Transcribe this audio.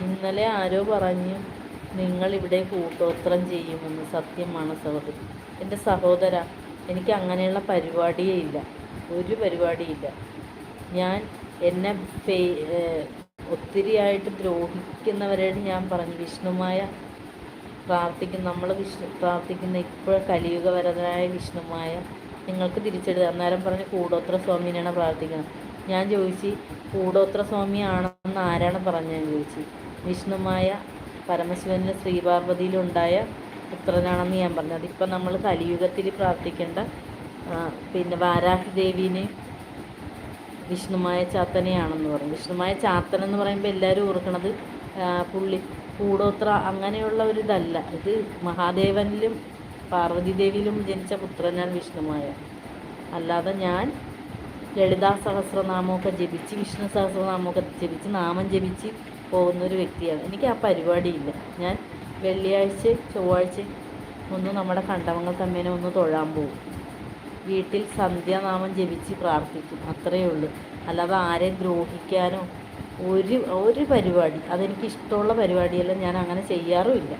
ഇന്നലെ ആരോ പറഞ്ഞു നിങ്ങളിവിടെ കൂട്ടോത്രം ചെയ്യുമെന്ന്. സത്യമാണ് സഹോദരി. എൻ്റെ സഹോദര, എനിക്ക് അങ്ങനെയുള്ള പരിപാടിയേ ഇല്ല, ഒരു പരിപാടിയില്ല. ഞാൻ എന്നെ ഒത്തിരിയായിട്ട് ദ്രോഹിക്കുന്നവരോട് ഞാൻ പറഞ്ഞു, വിഷ്ണുമായ നമ്മൾ പ്രാർത്ഥിക്കുന്ന ഇപ്പോൾ കലിയുഗവരനായ വിഷ്ണുമായ നിങ്ങൾക്ക് തിരിച്ചെടുത്ത്. അന്നേരം പറഞ്ഞ് കൂടോത്ര സ്വാമിനെയാണ് പ്രാർത്ഥിക്കുന്നത്. ഞാൻ ചോദിച്ചു, കൂടോത്ര സ്വാമിയാണെന്ന് ആരാണ് പറഞ്ഞതെന്ന് ചോദിച്ചു. വിഷ്ണുമായ പരമശിവനിൽ ശ്രീപാർവതിയിലുണ്ടായ പുത്രനാണെന്ന് ഞാൻ പറഞ്ഞു. അതിപ്പോൾ നമ്മൾ കലിയുഗത്തിൽ പ്രാർത്ഥിക്കേണ്ട പിന്നെ വാരാഹി ദേവീനെ വിഷ്ണുമായ ചാത്തനെയാണെന്ന് പറയും. വിഷ്ണുമായ ചാത്തൻ എന്ന് പറയുമ്പോൾ എല്ലാവരും ഓർക്കണത് പുള്ളി കൂടോത്ര അങ്ങനെയുള്ള ഒരു ഇതല്ല. ഇത് മഹാദേവനിലും പാർവതി ദേവിയിലും ജനിച്ച പുത്രനാണ് വിഷ്ണുമായ. അല്ലാതെ ഞാൻ ലളിതാ സഹസ്രനാമമൊക്കെ ജപിച്ച് വിഷ്ണു സഹസ്രനാമമൊക്കെ ജപിച്ച് നാമം ജപിച്ച് പോകുന്നൊരു വ്യക്തിയാണ്. എനിക്ക് ആ പരിപാടിയില്ല. ഞാൻ വെള്ളിയാഴ്ച ചൊവ്വാഴ്ച ഒന്ന് നമ്മുടെ കണ്ടവങ്ങൾ തമ്മേനെ ഒന്ന് തൊഴാൻ പോകും. വീട്ടിൽ സന്ധ്യാനാമം ജപിച്ച് പ്രാർത്ഥിക്കും, അത്രയേ ഉള്ളൂ. അല്ലാതെ ആരെ ദ്രോഹിക്കാനോ ഒരു പരിപാടി, അതെനിക്ക് ഇഷ്ടമുള്ള പരിപാടിയല്ല. ഞാൻ അങ്ങനെ ചെയ്യാറുമില്ല.